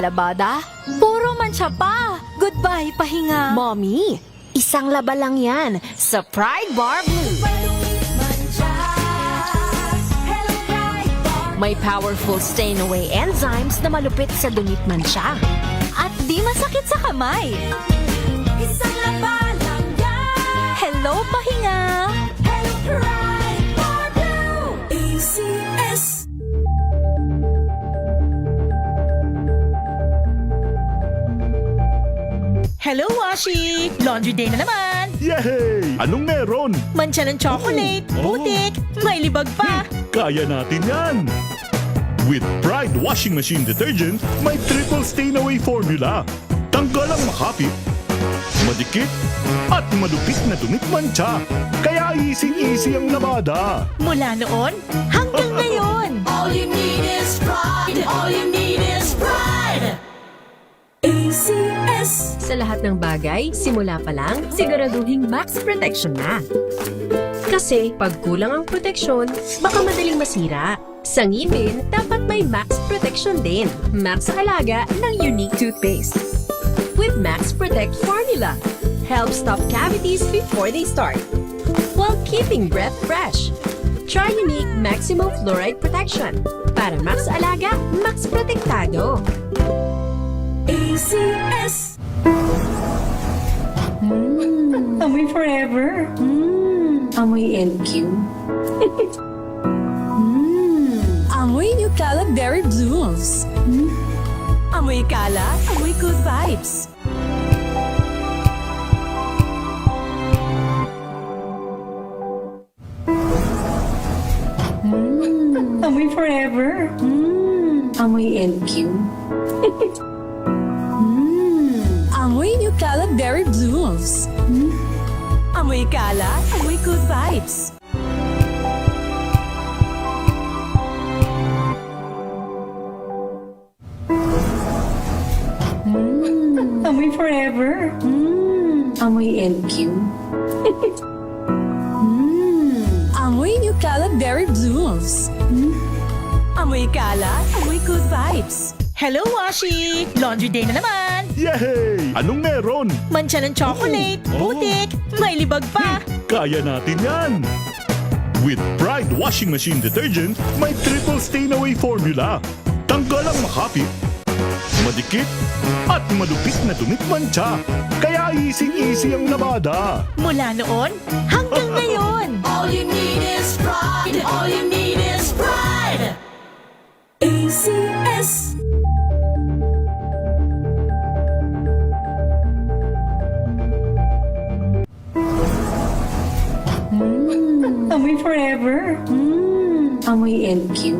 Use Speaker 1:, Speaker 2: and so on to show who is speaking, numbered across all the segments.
Speaker 1: Labada? Puro mancha pa. Goodbye, pahinga.
Speaker 2: Mommy, isang laba lang yan sa Pride Bar Blue. May powerful stain-away enzymes na malupit sa dumit mancha.
Speaker 1: At di masakit sa kamay.
Speaker 3: Isang laba lang yan.
Speaker 1: Hello, pahinga.
Speaker 3: Hello, Pride Bar Blue. ACS.
Speaker 4: Hello, Washi! Laundry day na naman!
Speaker 5: Yay! Anong meron?
Speaker 4: Mancha ng chocolate, putik, may libag pa!
Speaker 5: Kaya natin yan! With Pride Washing Machine Detergent, may triple stain-away formula. Tanggal ang makapit, madikit, at malupit na dumit mancha. Kaya easy-easy ang labada.
Speaker 4: Mula noon hanggang ngayon!
Speaker 3: All you need is pride. All you need is pride. ACS.
Speaker 2: Sa lahat ng bagay, simula pa lang, siguraduhing max protection na. Kasi pag kulang ang proteksyon, baka madaling masira. Sa ngipin, dapat may max protection din. Max sa alaga ng unique toothpaste. With Max Protect Formula, help stop cavities before they start, while keeping breath fresh. Try unique maximum fluoride protection. Para max alaga, max protektado.
Speaker 3: ACS.
Speaker 6: Amoy forever. Amoy LQ.
Speaker 1: Amoy New Cala Berry Blooms.
Speaker 4: Amoy kala, amoy good vibes!
Speaker 6: Amoy forever. Amoy LQ.
Speaker 1: Amoy New Cala Berry Blooms.
Speaker 4: Amoy kala, amoy good vibes!
Speaker 6: Amoy forever. Amoy LQ.
Speaker 1: Amoy New Cala Berry Blooms.
Speaker 4: Amoy kala, amoy good vibes! Hello, Washi! Laundry day na naman!
Speaker 5: Yay! Anong meron?
Speaker 4: Mancha ng chocolate, putik, may libag pa!
Speaker 5: Kaya natin yan! With Pride Washing Machine Detergent, may triple stain-away formula. Tanggal ang makapit, madikit, at malupit na dumit mancha. Kaya easy-easy ang labada.
Speaker 4: Mula noon hanggang ngayon!
Speaker 3: All you need is pride. All you need is pride. ACS.
Speaker 6: Amoy forever. Amoy LQ.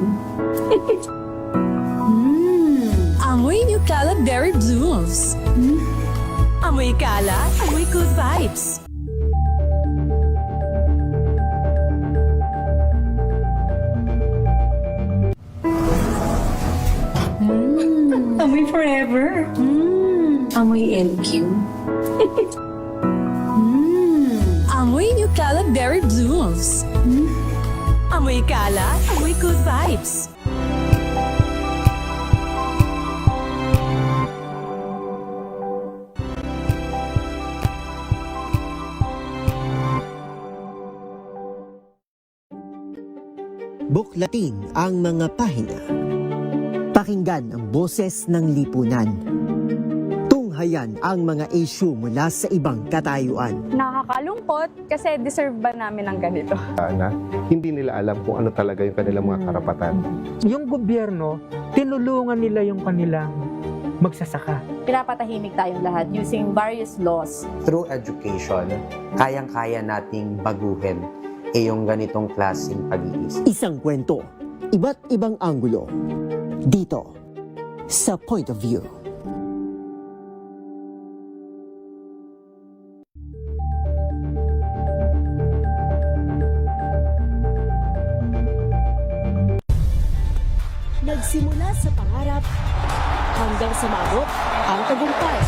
Speaker 1: Amoy New Cala Berry Blooms.
Speaker 4: Amoy kala, amoy good vibes!
Speaker 6: Amoy forever. Amoy LQ.
Speaker 1: Amoy New Cala Berry Blooms.
Speaker 4: Amoy kala, amoy good vibes!
Speaker 7: Buklatin ang mga pahina. Pakinggan ang boses ng lipunan. Tunghayan ang mga issue mula sa ibang katayuan.
Speaker 8: Nakakalungkot kasi deserve ba namin ng ganito?
Speaker 9: Na hindi nila alam kung ano talaga yung kanilang mga karapatan.
Speaker 10: Yung gobyerno, tinulungan nila yung kanilang magsasaka.
Speaker 8: Pinapatahimik tayong lahat using various laws.
Speaker 11: Through education, kayang-kaya nating baguhin yung ganitong klaseng pag-iisip.
Speaker 7: Isang kwento, iba't ibang anggulo. Dito, sa Point of View.
Speaker 2: Nagsimula sa pangarap hanggang sa maabot ang tagumpay.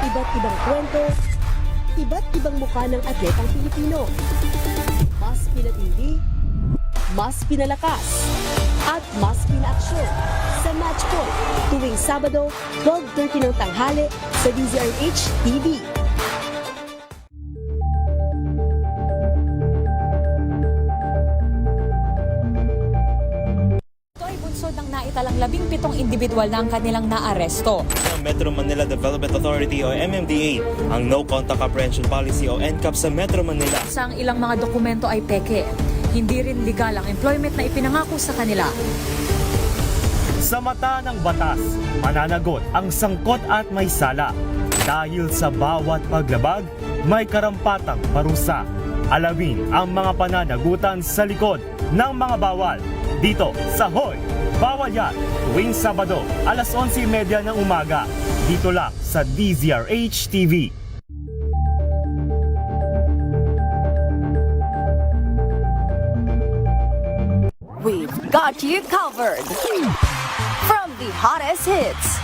Speaker 2: Iba't ibang kwento, iba't ibang mukha ng atletang Pilipino. Mas pinatindi, mas pinalakas, at mas pinaaksyon sa Match Point tuwing Sabado, 12:30 ng tanghali sa DZRH TV.
Speaker 1: Ito ay bunsod ng naitalang 17 individual na ang kanilang naaresto.
Speaker 12: Ng Metro Manila Development Authority o MMDA ang No Contact Apprehension Policy o NCAP sa Metro Manila.
Speaker 1: Sa ang ilang mga dokumento ay peke. Hindi rin legal ang employment na ipinangako sa kanila.
Speaker 12: Sa mata ng batas, mananagot ang sangkot at may sala. Dahil sa bawat paglabag, may karampatang parusa. Alamin ang mga pananagutan sa likod ng mga bawal. Dito sa Hoy! Bawal Yan! Tuwing Sabado, alas 11:30 ng umaga. Dito lang sa DZRH TV.
Speaker 3: We've got you covered. From the hottest hits,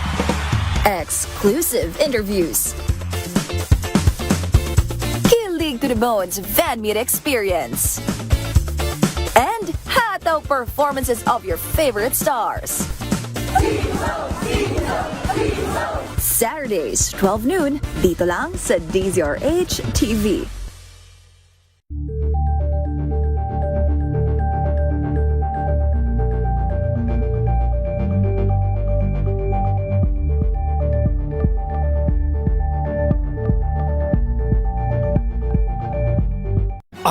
Speaker 3: exclusive interviews, kilig to the bones fan meet experience, and hataw performances of your favorite stars. Saturdays, 12 noon, dito lang sa DZRH TV.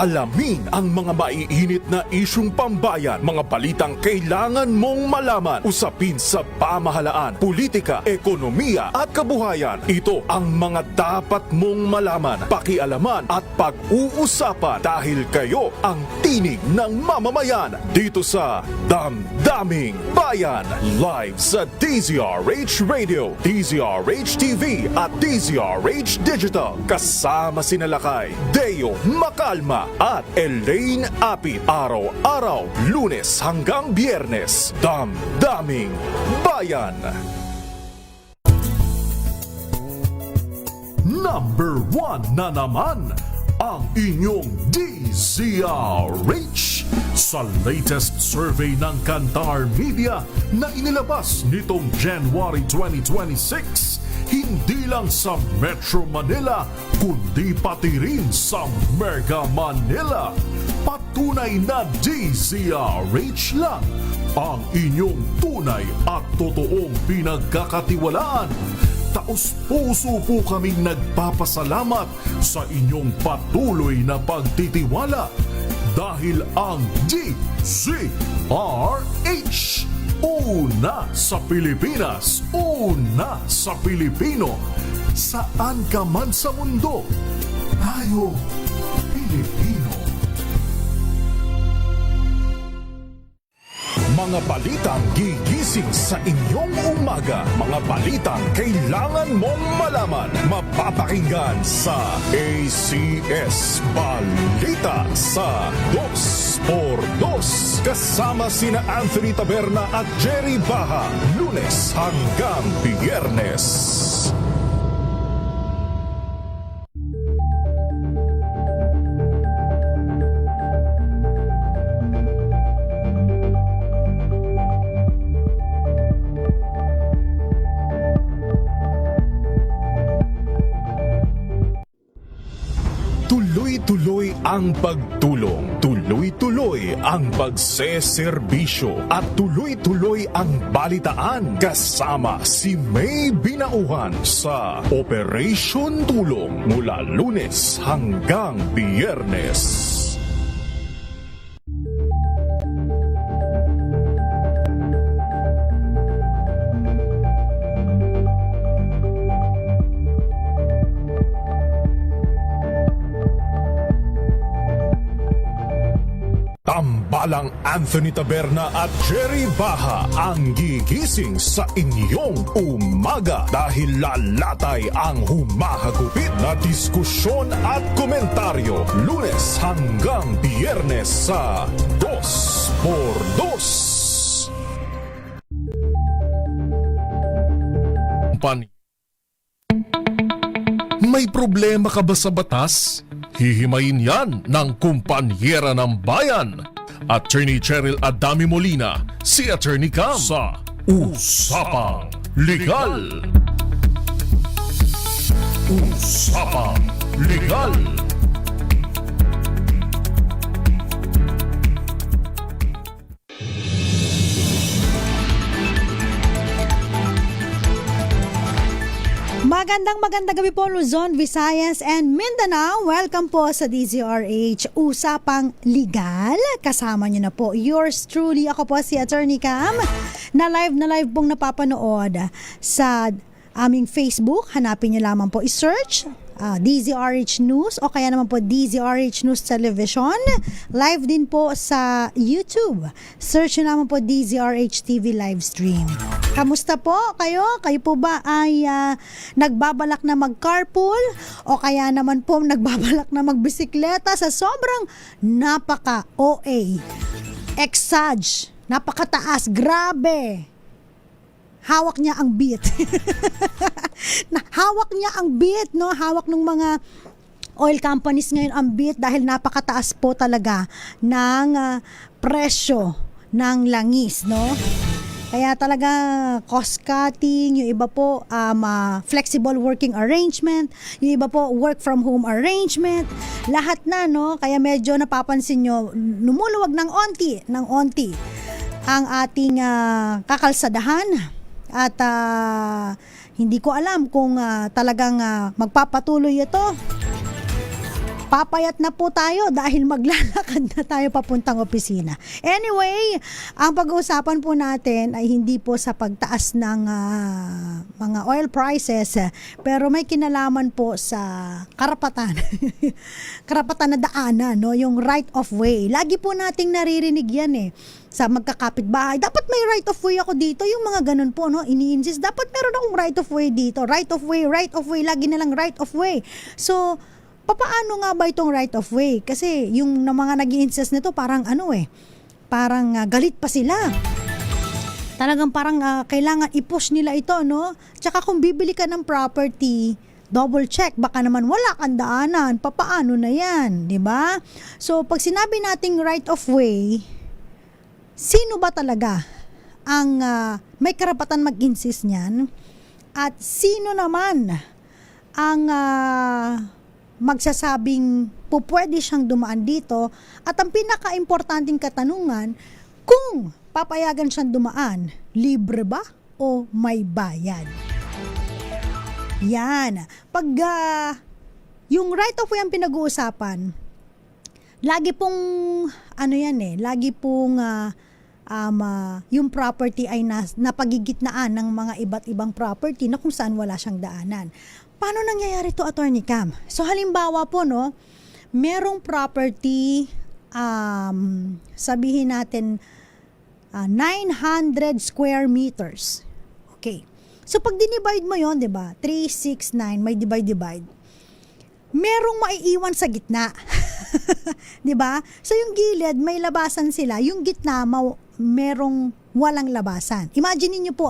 Speaker 5: Alamin ang mga maiinit na isyung pambayan, mga balitang kailangan mong malaman, usapin sa pamahalaan, politika, ekonomiya at kabuhayan. Ito ang mga dapat mong malaman, pakialaman at pag-uusapan dahil kayo ang tinig ng mamamayan dito sa Damdaming Bayan. Live sa DZRH Radio, DZRH TV at DZRH Digital. Kasama sina Lakay, Deo Macalma at Elaine Apit. Araw-araw, Lunes hanggang Biyernes. Damdaming Bayan. Number 1 na naman ang inyong DZRH sa latest survey ng Kantar Media na inilabas nitong January 2026. Hindi lang sa Metro Manila, kundi pati rin sa Mega Manila. Patunay na DZRH lang ang inyong tunay at totoong pinagkakatiwalaan. Taos-puso po kaming nagpapasalamat sa inyong patuloy na pagtitiwala dahil ang DZRH una sa Pilipinas, una sa Pilipino. Saan ka man sa mundo, tayo Pilipino. Mga balitang gigising sa inyong umaga. Mga balitang kailangan mong malaman. Mapapakinggan sa ACS Balita sa 2x2. Kasama sina Anthony Taberna at Jerry Baha. Lunes hanggang Biyernes. Tuloy-tuloy ang pagtulong, tuloy-tuloy ang pagseserbisyo at tuloy-tuloy ang balitaan kasama si May Binauhan sa Operation Tulong mula Lunes hanggang Biyernes. Tambalang Anthony Taberna at Jerry Baha ang gigising sa inyong umaga dahil lalatay ang humahagupit na diskusyon at komentaryo Lunes hanggang Biyernes sa 2x2. May problema ka ba sa batas? Hihimayin yan ng kumpanyera ng bayan. Attorney Cheryl Adami Molina, si Attorney Cam sa Usapang Legal. Usapang Legal.
Speaker 13: Magandang gabi po Luzon, Visayas and Mindanao. Welcome po sa DZRH Usapang Legal. Kasama niyo na po yours truly. Ako po si Attorney Cam na live pong napapanood sa aming Facebook. Hanapin niyo lamang po i-search DZRH News o kaya naman po DZRH News Television. Live din po sa YouTube. Search nyo naman po DZRH TV live stream. Kamusta po kayo? Kayo po ba ay nagbabalak na mag-carpool o kaya naman po nagbabalak na magbisikleta sa sobrang napaka-OA, exage, napakataas, grabe. Hawak niya ang beat. Hawak niya ang beat, no? Hawak ng mga oil companies ngayon ang beat dahil napakataas po talaga ng presyo ng langis, no? Kaya talaga cost cutting, yung iba po flexible working arrangement, yung iba po work from home arrangement, lahat na, no? Kaya medyo napapansin nyo, lumuluwag ng onti ang ating kakalsadahan. At hindi ko alam kung talagang magpapatuloy ito. Papayat na po tayo dahil maglalakad na tayo papuntang opisina. Anyway, ang pag-uusapan po natin ay hindi po sa pagtaas ng mga oil prices, pero may kinalaman po sa karapatan. Karapatan na daanan, no? Yung right of way. Lagi po nating naririnig yan sa magkakapitbahay. Dapat may right of way ako dito. Yung mga ganun po, no? Ini-insist, dapat meron akong right of way dito. Right of way. Lagi na lang right of way. So, paano nga ba itong right of way? Kasi yung mga nag-i-insist nito parang parang galit pa sila. Talagang parang kailangan i-push nila ito, no? Tsaka kung bibili ka ng property, double check, baka naman wala kang daanan. Paano na yan, di ba? So, pag sinabi nating right of way, sino ba talaga ang may karapatan mag-insist niyan? At sino naman ang magsasabing pwede siyang dumaan dito? At ang pinaka-importanting katanungan, kung papayagan siyang dumaan, libre ba o may bayad? Yan. Pag yung right of way ang pinag-uusapan, lagi pong lagi pong yung property ay napagigitnaan ng mga iba't ibang property na kung saan wala siyang daanan. Paano nangyayari to, Attorney Cam? So halimbawa po, no, merong property, sabihin natin 900 square meters. Okay. So pag dinivide mo yon, 'di ba? 3, 6, 9, may divide. Merong maiiwan sa gitna. 'Di ba? So yung gilid may labasan sila, yung gitna merong walang labasan. Imagine niyo po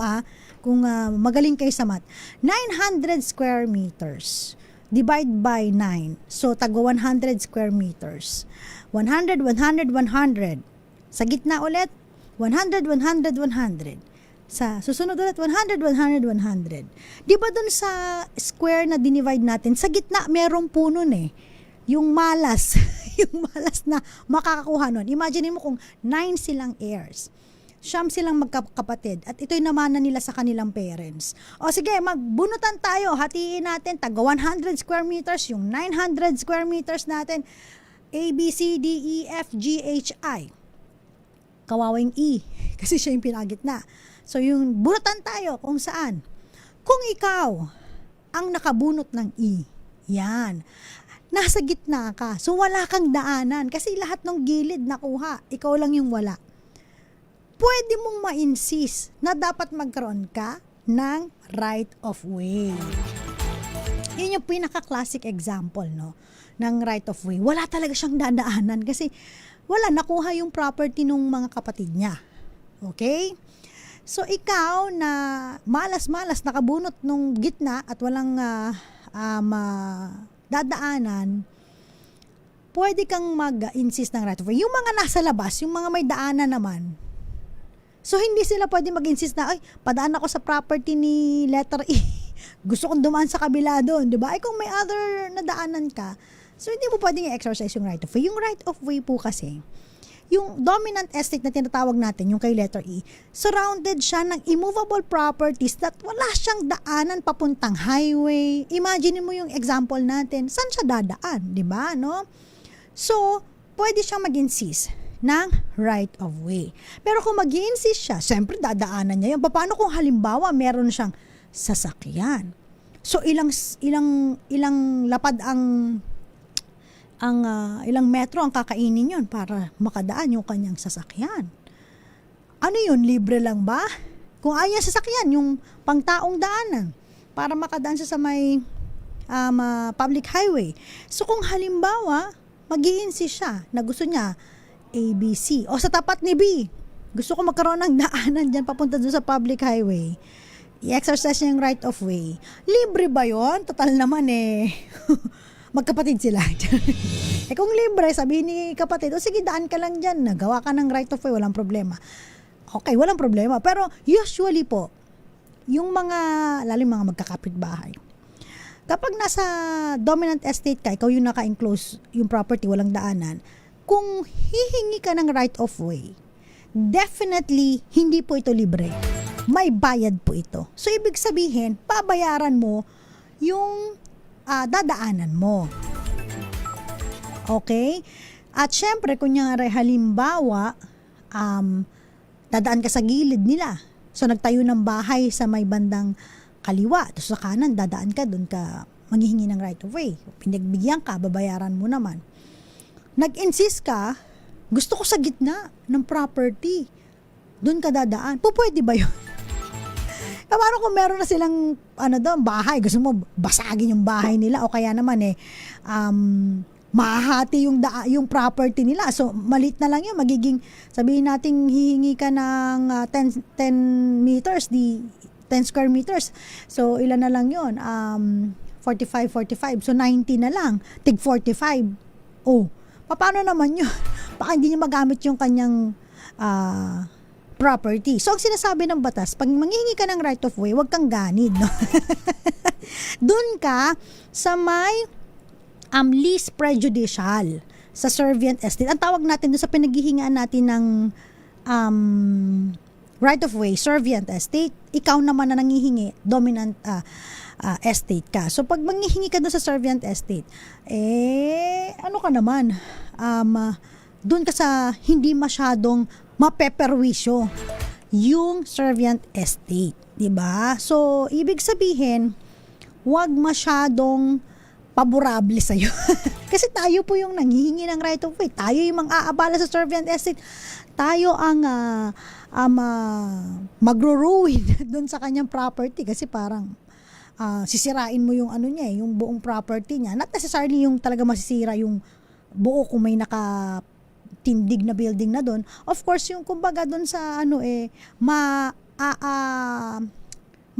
Speaker 13: kung magaling kayo sa math. 900 square meters divide by 9. So tago 100 square meters. 100, 100, 100. Sa gitna ulit 100, 100, 100. Sa susunod ulit 100, 100, 100. Di ba dun sa square na dinivide natin, sa gitna merong puno yung malas. Yung malas na makakakuha nun. Imagine mo kung 9 silang heirs. 9 silang magkakapatid at ito'y namanan nila sa kanilang parents. O sige, magbunutan tayo. Hatiin natin. Taga 100 square meters. Yung 900 square meters natin. A, B, C, D, E, F, G, H, I. Kawawing E. Kasi siya yung pinagitna. So yung bunutan tayo kung saan. Kung ikaw ang nakabunot ng E, yan. Nasa gitna ka. So wala kang daanan. Kasi lahat ng gilid nakuha. Ikaw lang yung wala. Pwede mong ma-insist na dapat magkaroon ka ng right of way. Yun yung pinaka-classic example, no, ng right of way. Wala talaga siyang dadaanan kasi wala, nakuha yung property ng mga kapatid niya. Okay? So, ikaw na malas-malas nakabunot nung gitna at walang dadaanan, pwede kang mag-insist ng right of way. Yung mga nasa labas, yung mga may daanan naman, so hindi sila pwede mag-insist na, ay, padaan ako sa property ni letter E. Gusto kong dumaan sa kabila doon, di ba? Ay, kung may other na daanan ka, so hindi mo pwedeng i-exercise yung right of way. Yung right of way po kasi, yung dominant estate na tinatawag natin, yung kay letter E, surrounded siya ng immovable properties that wala siyang daanan papuntang highway. Imagine mo yung example natin, saan siya dadaan, di ba? No? So, pwede siyang mag-insist ng right of way. Pero kung mag-insist siya, siyempre dadaanan niya yun. Paano kung halimbawa meron siyang sasakyan? So, ilang lapad ilang metro ang kakainin yun para makadaan yung kanyang sasakyan. Ano yun? Libre lang ba? Kung ayaw sasakyan, yung pangtaong daanan para makadaan siya sa may public highway. So kung halimbawa, mag-i-insist siya na gusto niya ABC o sa tapat ni B, gusto ko magkaroon ng daanan dyan papunta doon sa public highway, i-exercise niya yung right of way. Libre ba yun? Total naman magkapatid sila. Kung libre, sabihin ni kapatid, sige, daan ka lang dyan, nagawa ka ng right of way, walang problema. Okay, walang problema. Pero usually po, yung lalo yung mga magkakapitbahay, kapag nasa dominant estate ka, ikaw yung naka-enclose yung property, walang daanan, kung hihingi ka ng right of way, definitely, hindi po ito libre. May bayad po ito. So, ibig sabihin, pabayaran mo yung dadaanan mo. Okay? At syempre, kunyari halimbawa, dadaan ka sa gilid nila. So, nagtayo ng bahay sa may bandang kaliwa. Tapos sa kanan, dadaan ka, doon ka manghihingi ng right of way. Pinagbigyan ka, babayaran mo naman. Nag-insist ka, gusto ko sa gitna ng property. Doon ka dadaan. Pwede ba yun? Paano kung meron na silang bahay, gusto mo basagin yung bahay nila o kaya naman mahahati yung property nila. So malit na lang yun, magiging sabihin nating hihingi ka ng 10 meters, 10 square meters. So ilan na lang yun? 45. So 90 na lang. Tig 45. Oh, paano naman yun? Baka hindi niya magamit yung kanyang property. So, ang sinasabi ng batas, pag manghihingi ka ng right of way, huwag kang ganid. No? Doon ka sa may least prejudicial sa servient estate. Ang tawag natin doon sa pinaghihingaan natin ng right of way, servient estate. Ikaw naman na nanghihingi, dominant estate ka. So, pag manghihingi ka doon sa servient estate, ano ka naman? Doon ka sa hindi masyadong mapeperwisyo yung servient estate, 'di ba? So, ibig sabihin, wag masyadong paborable sa iyo. Kasi tayo po yung nanghihingi ng right of way. Tayo yung mang-aabala sa servient estate. Tayo ang magro-ruin doon sa kanyang property kasi parang sisirain mo yung niya, yung buong property niya. Not necessarily yung talaga masisira yung buo kung may tindig na building na doon. Of course, yung kumbaga doon sa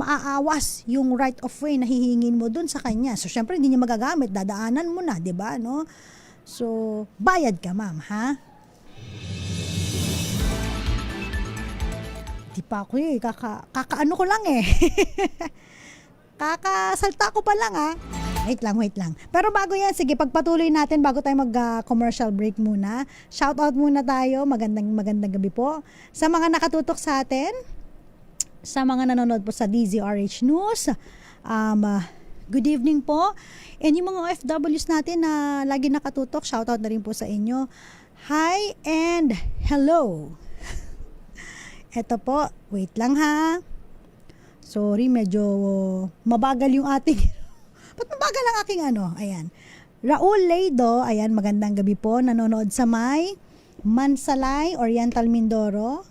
Speaker 13: maaawas yung right of way na hihingin mo doon sa kanya. So, syempre, hindi niya magagamit. Dadaanan mo na, di ba? No? So, bayad ka, ma'am, ha? Di pa ako kakaano ko lang kakasalta ko pa lang, ha? Wait lang. Pero bago yan, sige, pagpatuloy natin bago tayo mag-commercial break muna. Shoutout muna tayo. Magandang gabi po. Sa mga nakatutok sa atin, sa mga nanonood po sa DZRH News, good evening po. And yung mga OFWs natin na lagi nakatutok, shoutout na rin po sa inyo. Hi and hello. Eto po, wait lang ha. Sorry, medyo mabagal yung ating ba't mabagal ang aking ayan. Raul Leido, ayan, magandang gabi po. Nanonood sa may Mansalay, Oriental Mindoro.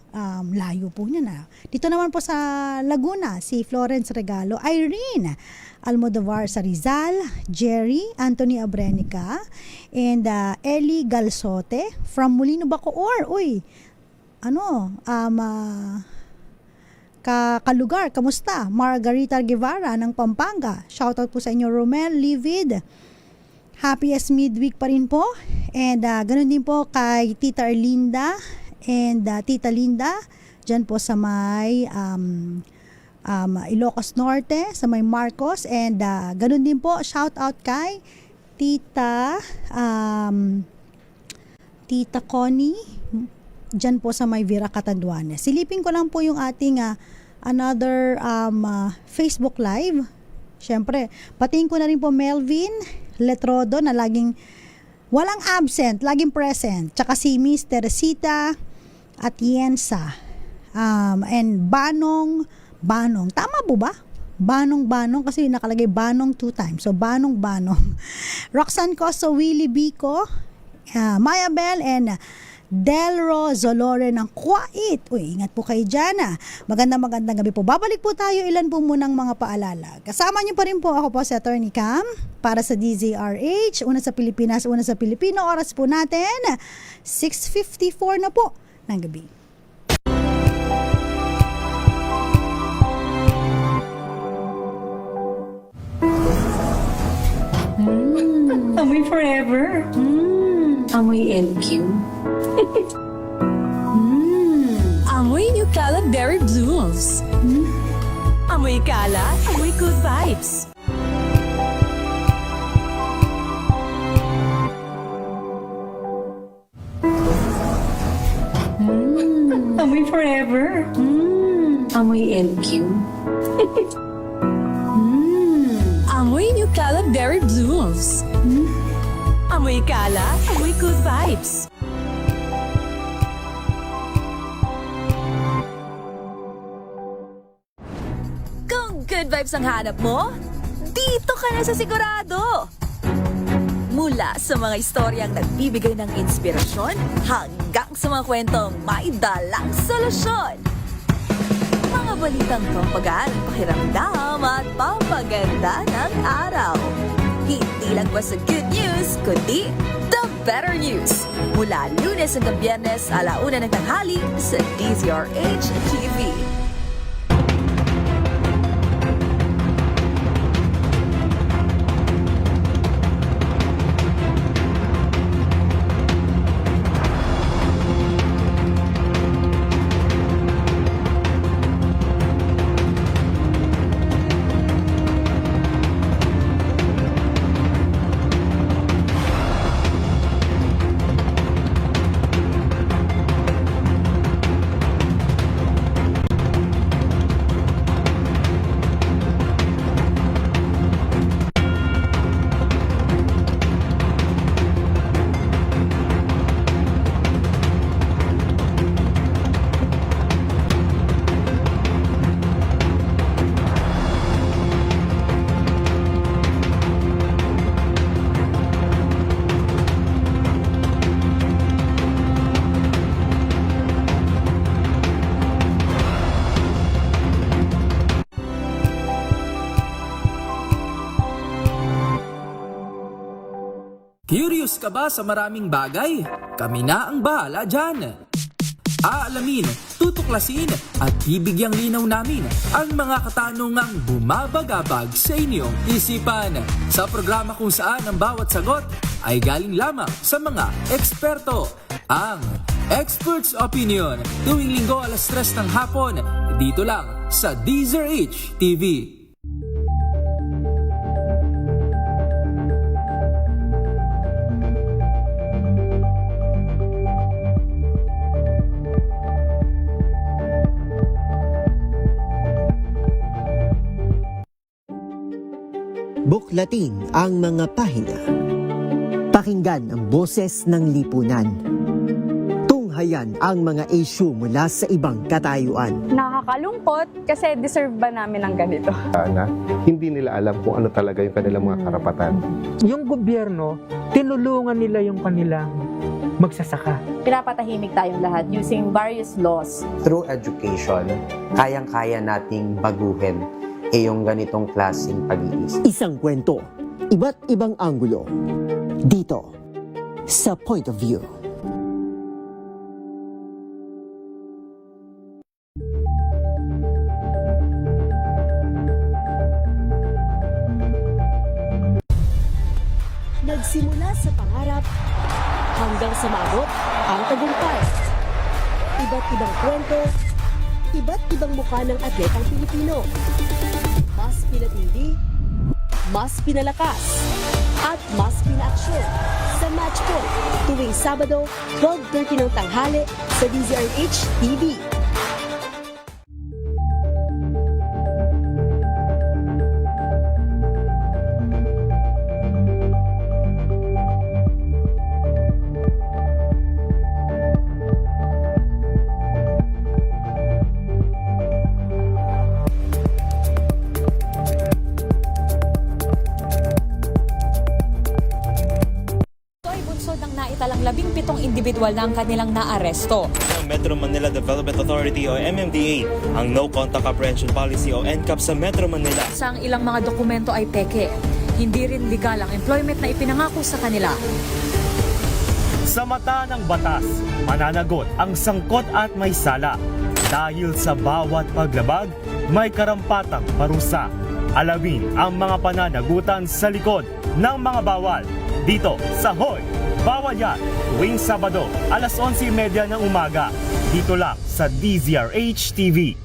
Speaker 13: Layo po niya na. Dito naman po sa Laguna, si Florence Regalo, Irene Almodovar sa Rizal, Jerry, Anthony Abrenica, and Ellie Galsote from Molino Bacoor. Uy, kalugar, kamusta? Margarita Guevara ng Pampanga. Shoutout po sa inyo, Romel Livid. Happiest midweek pa rin po. And ganun din po kay Tita Erlinda and Tita Linda dyan po sa may Ilocos Norte, sa may Marcos. And ganun din po, shout out kay Tita Connie dyan po sa may Vera Catanduanes. Silipin ko lang po yung ating another Facebook Live. Siyempre, patingin ko na rin po Melvin Letrodo na laging walang absent, laging present. Tsaka si Miss Teresita Atienza. And Banong. Tama po ba? Banong kasi nakalagay Banong 2 times. So Banong. Roxanne Costo, Willie Bico, Maya Bell, and Delro Zolore ng Kuwait. Uy, ingat po kayo dyan. Magandang gabi po. Babalik po tayo ilan po munang mga paalala. Kasama niyo pa rin po ako po si Attorney Cam para sa DZRH. Una sa Pilipinas, una sa Pilipino. Oras po natin 6:54 na po ng gabi.
Speaker 6: Amoy forever. Amoy LQ.
Speaker 4: Amoy New Caleb Berry Blues. Amoy kalat, amoy good vibes.
Speaker 6: Amoy forever. Amoy LQ.
Speaker 4: Amoy New Caleb Berry Blues. Amoy kalat, amoy good vibes.
Speaker 3: Kung good vibes ang hanap mo, dito ka na sa Sigurado! Mula sa mga istoryang nagbibigay ng inspirasyon hanggang sa mga kwentong may dalang solusyon. Mga balitang pampagaan, pakiramdam at pampaganda ng araw. Hindi lang basta good news, kundi the better news. Mula Lunes hanggang Biyernes, 1:00 ng tanghali sa DZRH TV.
Speaker 14: Curious ka ba sa maraming bagay? Kami na ang bahala dyan. Aalamin, tutuklasin at bibigyang linaw namin ang mga katanungang bumabagabag sa inyong isipan. Sa programa kung saan ang bawat sagot ay galing lamang sa mga eksperto. Ang Expert's Opinion, tuwing linggo 3:00 ng hapon, dito lang sa DZRH TV.
Speaker 7: Buklatin ang mga pahina. Pakinggan ang boses ng lipunan. Tunghayan ang mga issue mula sa ibang katayuan.
Speaker 8: Nakakalungkot kasi deserve ba namin ng ganito?
Speaker 9: Na hindi nila alam kung ano talaga yung kanilang mga karapatan.
Speaker 10: Yung gobyerno, tinulungan nila yung kanilang magsasaka.
Speaker 15: Pinapatahimik tayong lahat using various laws.
Speaker 11: Through education, kayang-kaya nating baguhin yung ganitong klaseng pag-iisip.
Speaker 7: Isang kwento, iba't ibang anggulo. Dito, sa Point of View.
Speaker 2: Nagsimula sa pangarap hanggang sa maabot ang tagumpay. Iba't ibang kwento, iba't ibang mukha ng atletang Pilipino. Mas pinatindi, mas pinalakas, at mas pinaaksyon sa Match Point tuwing Sabado, 12:30 ng tanghali sa DZRH TV.
Speaker 1: Naitalang 17 individual na ang kanilang naaresto.
Speaker 12: Ang Metro Manila Development Authority o MMDA ang No Contact Apprehension Policy o NCAP sa Metro Manila.
Speaker 1: Sa ang ilang mga dokumento ay peke. Hindi rin legal ang employment na ipinangako sa kanila.
Speaker 12: Sa mata ng batas, mananagot ang sangkot at may sala. Dahil sa bawat paglabag, may karampatang parusa. Alamin ang mga pananagutan sa likod ng mga bawal. Dito sa Hoy! Bawal Yan, tuwing Sabado, alas 11:30 ng umaga. Dito lang sa DZRH TV.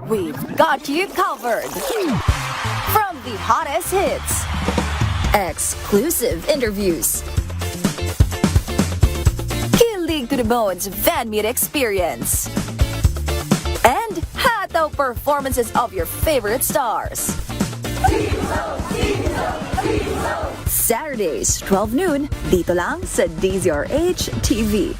Speaker 3: We've got you covered. From the hottest hits, exclusive interviews, kilig to the bones fan meet experience, and hataw performances of your favorite stars. Saturdays, 12 noon, dito lang sa DZRH TV.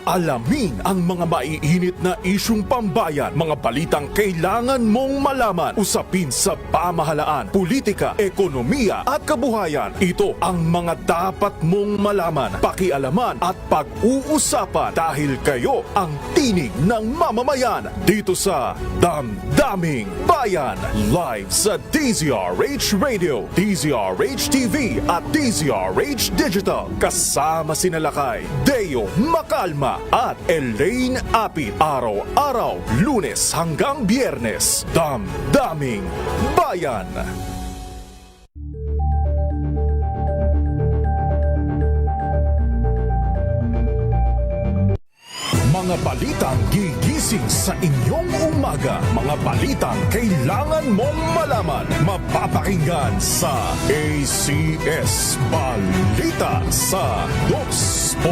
Speaker 5: Alamin ang mga maiinit na isyung pambayan, mga balitang kailangan mong malaman, usapin sa pamahalaan, politika, ekonomiya at kabuhayan. Ito ang mga dapat mong malaman, pakialaman at pag-uusapan dahil kayo ang tinig ng mamamayan dito sa Damdaming Bayan. Live sa DZRH Radio, DZRH TV at DZRH Digital. Kasama sina Lakay, Deo Macalma at Elaine Apit. Araw-araw, Lunes hanggang Biyernes. Damdaming Bayan. Mga balitang gigising sa inyong umaga. Mga balitang kailangan mong malaman. Mapapakinggan sa ACS Balita sa 2x2.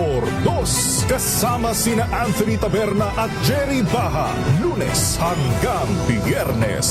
Speaker 5: Kasama sina Anthony Taberna at Jerry Baha. Lunes hanggang Biyernes.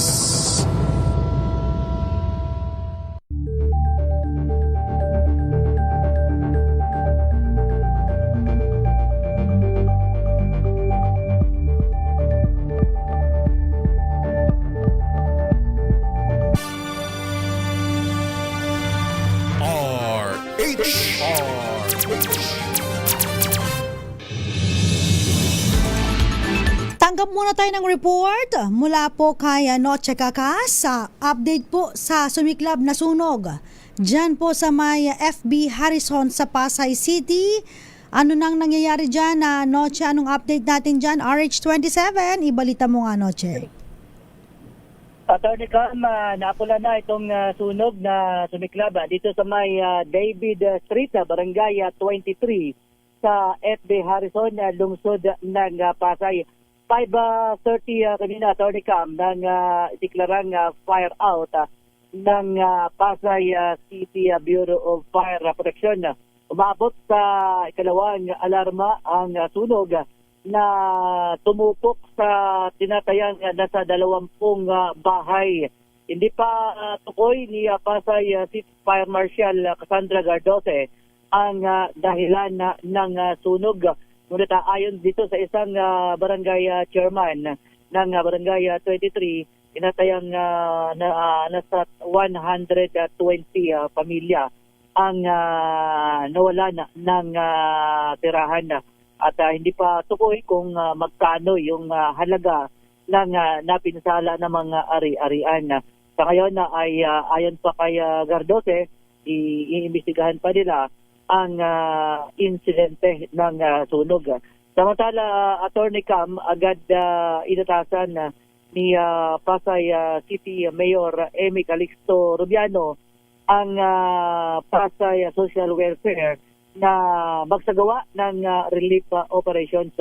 Speaker 13: Tanggap muna tayo ng report mula po kay Noche Kakas sa update po sa sumiklab na sunog. Diyan po sa may FB Harrison sa Pasay City. Ano nang nangyayari dyan, Noche? Anong update natin dyan? RH27, ibalita mo nga, Noche.
Speaker 16: Attorney Cam, napula na itong sunog na sumiklab dito sa may David Street, Barangay 23 sa FB Harrison, lungsod ng Pasay. 5:30 kanina, Attorney Cam, nang itiklarang fire out ng Pasay City Bureau of Fire Protection. Umabot sa ikalawang alarma ang sunog na tumupok sa tinatayang nasa 20 bahay. Hindi pa tukoy ni Pasay City Fire Marshal Cassandra Gardose ang dahilan ng sunog. Ngunit ayon dito sa isang barangay chairman ng barangay 23, tinatayang nasa 120 pamilya ang nawalan ng tirahan. At hindi pa tukoy kung magkano yung halaga ng napinsala ng mga ari-arian. Sa ngayon ay ayon pa kay Gardose, iimbestigahan pa nila ang insidente ng sunog. Samantala, Attorney Cam, agad inatasan ni Pasay City Mayor Amy Calixto Rubiano ang Pasay Social Welfare na magsagawa ng relief operations.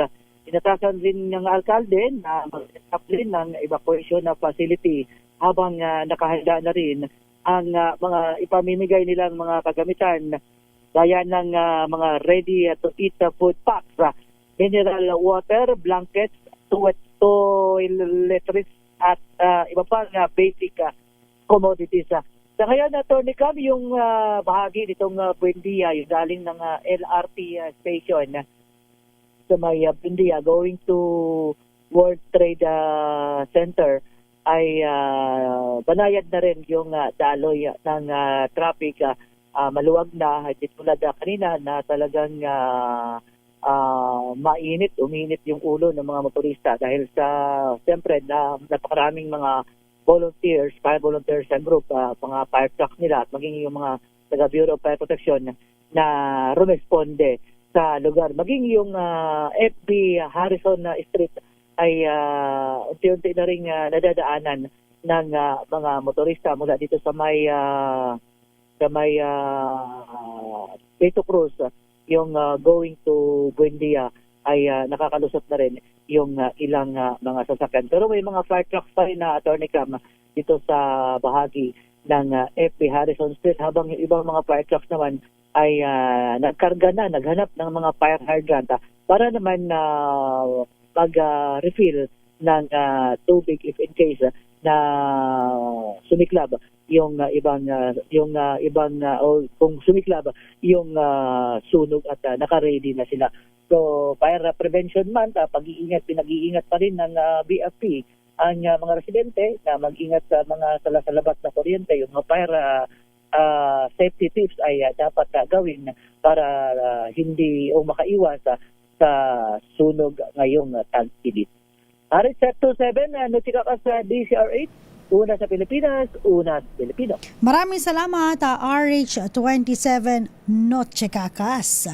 Speaker 16: Inatasan din ng alkalde na mag-set din ng evacuation na facility habang nakahanda na rin ang mga ipamimigay nilang mga kagamitan gaya ng mga ready-to-eat food packs, mineral water, blankets, toiletries at iba pang basic commodities. Sa ngayon, Attorney Cam, yung bahagi nitong Buendia, yung galing ng LRT station sa may Buendia going to World Trade Center ay banayad na rin yung daloy ng traffic. Maluwag na, hindi tulad kanina na talagang uminit yung ulo ng mga motorista dahil sa, siyempre, napakaraming mga volunteers, fire volunteers and group, mga fire trucks nila at maging yung mga taga Bureau of Fire Protection na rumesponde sa lugar. Maging yung FB Harrison Street ay unti-unti na rin nadadaanan ng mga motorista mula dito sa may Pito Cruz, yung going to Buendia ay nakakalusot na rin yung ilang mga sasakyan. Pero may mga fire trucks pa rin na Attorney Cam dito sa bahagi ng FB Harrison Street habang yung ibang mga fire trucks naman ay nagkarga na, naghanap ng mga fire hydrant para naman mag-refill ng tubig if in case na sumiklab yung kung sumiklab yung sunog at naka-ready na sila. So, fire prevention month, pinag-iingat pa rin ng BFP ang mga residente na mag-ingat sa mga salabat na kuryente. Yung mga fire safety tips ay dapat gawin para hindi o makaiwas sa sunog ngayong tag-init. RH 27, notika ka sa DCR8, una sa Pilipinas, una sa Pilipino.
Speaker 13: Maraming salamat, RH27 Noche Kakas.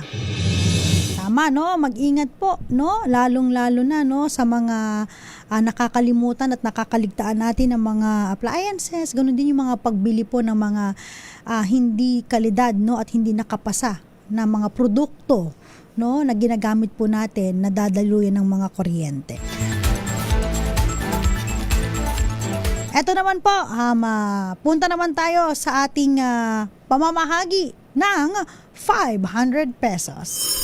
Speaker 13: Tama, no? Mag-ingat po, no? Lalong-lalo na, no? Sa mga nakakalimutan at nakakaligtaan natin ng mga appliances. Ganun din yung mga pagbili po ng mga hindi kalidad, no? At hindi nakapasa na mga produkto, no? Na ginagamit po natin na dadaluyan ng mga kuryente. Eto naman po, punta naman tayo sa ating pamamahagi ng 500 pesos.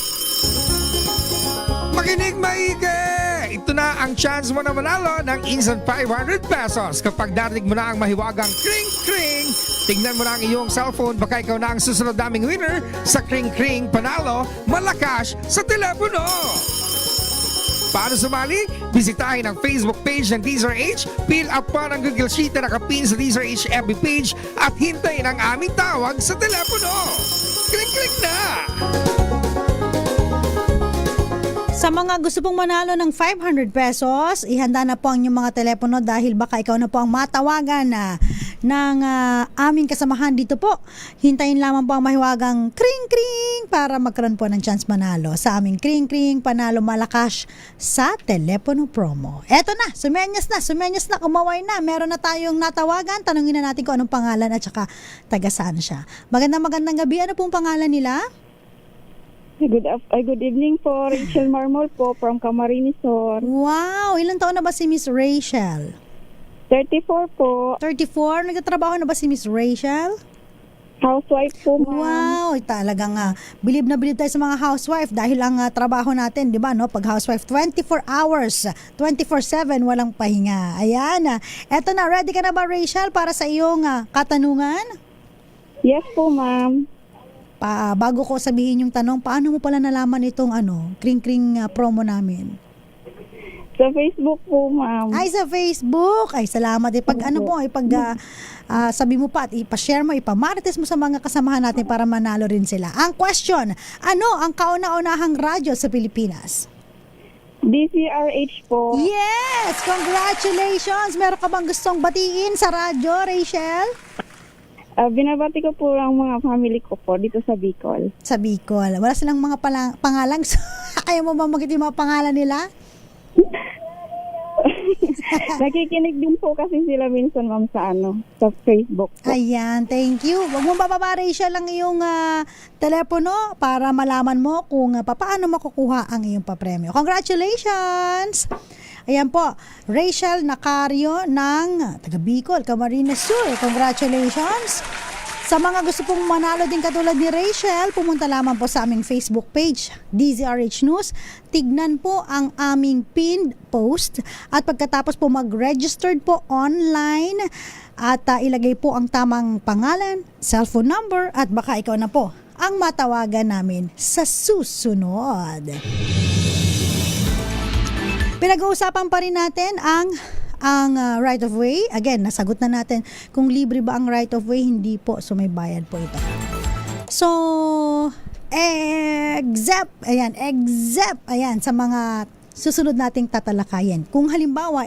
Speaker 17: Makinig maigi! Ito na ang chance mo na manalo ng instant 500 pesos. Kapag narinig mo na ang mahiwagang kring-kring, tignan mo na ang iyong cellphone, baka ikaw na ang susunod naming winner sa kring-kring panalo malakas sa telepono. Paano sumali? Bisitahin ang Facebook page ng DZRH, fill up pa ng Google Sheet na nakapin sa DZRH FB page at hintayin ang aming tawag sa telepono. Kling-kling na!
Speaker 13: Sa mga gusto pong manalo ng 500 pesos, ihanda na po ang inyong mga telepono dahil baka ikaw na po ang matawagan ng aming kasamahan dito po. Hintayin lamang po ang mahiwagang kring-kring para magkaroon po ng chance manalo sa aming kring-kring panalo malakas sa telepono promo. Eto na, sumenyas na, kumaway na. Meron na tayong natawagan. Tanungin na natin kung anong pangalan at saka taga saan siya. Magandang gabi. Ano pong pangalan nila?
Speaker 8: Good evening po, Rachel Marmol po from Camarines Sur.
Speaker 13: Wow, ilang taon na ba si Miss Rachel?
Speaker 8: 34 po.
Speaker 13: 34? Nagtatrabaho na ba si Miss Rachel?
Speaker 8: Housewife po, ma'am.
Speaker 13: Wow, talagang bilib na bilib tayo sa mga housewife dahil ang trabaho natin, di ba, no? Pag housewife, 24 hours, 24/7, walang pahinga. Ayan, eto na, ready ka na ba, Rachel, para sa iyong katanungan?
Speaker 8: Yes po, ma'am.
Speaker 13: Bago ko sabihin yung tanong, paano mo pala nalaman itong kring-kring promo namin?
Speaker 8: Sa Facebook po, ma'am.
Speaker 13: Ay, sa Facebook. Ay, salamat. Sabi mo pa at ipashare mo, ipamarites mo sa mga kasamahan natin para manalo rin sila. Ang question, ano ang kauna-unahang radyo sa Pilipinas?
Speaker 8: DCRH po.
Speaker 13: Yes! Congratulations! Meron ka bang gustong batiin sa radyo, Rachel?
Speaker 8: Binabati ko po ang mga family ko po dito sa Bicol.
Speaker 13: Sa Bicol. Wala silang mga pangalan. Ayaw mo ba magitin yung mga pangalan nila?
Speaker 8: Nakikinig din po kasi sila minsan, ma'am, sa Facebook po.
Speaker 13: Ayan, thank you. Huwag mo bababa, Rachel, ang iyong telepono para malaman mo kung paano makukuha ang iyong papremyo. Congratulations! Ayan po, Rachel Nacario ng taga Bicol, Camarines Sur. Congratulations! Sa mga gusto pong manalo din katulad ni Rachel, pumunta lamang po sa aming Facebook page, DZRH News. Tignan po ang aming pinned post at pagkatapos po mag-registered po online at ilagay po ang tamang pangalan, cellphone number at baka ikaw na po ang matawagan namin sa susunod. Pinag-uusapan pa rin natin ang right of way. Again, nasagot na natin kung libre ba ang right of way. Hindi po. So, may bayad po ito. So, except sa mga susunod nating tatalakayin. Kung halimbawa,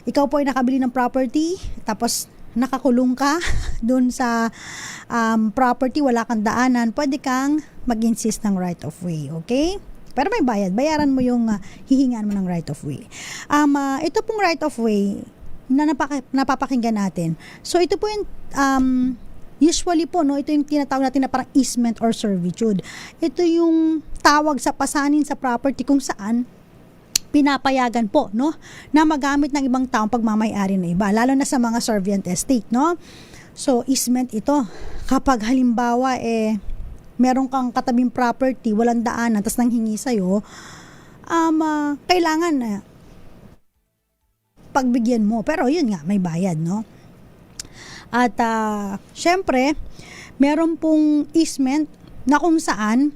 Speaker 13: ikaw po ay nakabili ng property, tapos nakakulong ka dun sa property, wala kang daanan, pwede kang mag-insist ng right of way. Okay? Pero may bayad. Bayaran mo yung hihingaan mo ng right of way. Ito pong right of way na napapakinggan natin. So, ito po yung usually po, no, ito yung tinatawag natin na parang easement or servitude. Ito yung tawag sa pasanin sa property kung saan pinapayagan po, no, na magamit ng ibang taong pagmamayari na iba, lalo na sa mga servient estate, no. So, easement ito. Kapag halimbawa, meron kang katabing property, walang daanan, tapos nanghingi sa'yo, kailangan pagbigyan mo. Pero yun nga, may bayad, no? At syempre, meron pong easement na kung saan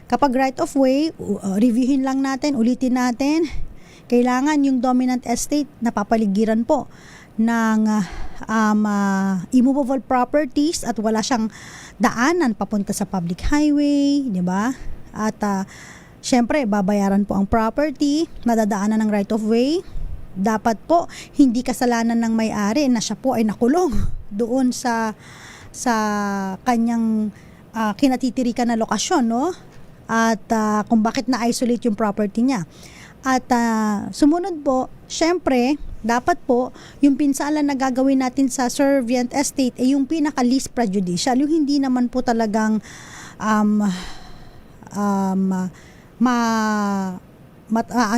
Speaker 13: kapag right of way, reviewin lang natin, ulitin natin, kailangan yung dominant estate na papaligiran po ng immovable properties at wala siyang daanan papunta sa public highway, di ba? At syempre, babayaran po ang property, nadadaanan ng right of way. Dapat po hindi kasalanan ng may-ari na siya po ay nakulong doon sa kanyang kinatitirikan na lokasyon, no? At kung bakit na-isolate yung property niya. At sumunod po, syempre, dapat po, yung pinsalan na gagawin natin sa servient estate ay yung pinaka least prejudicial, yung hindi naman po talagang ano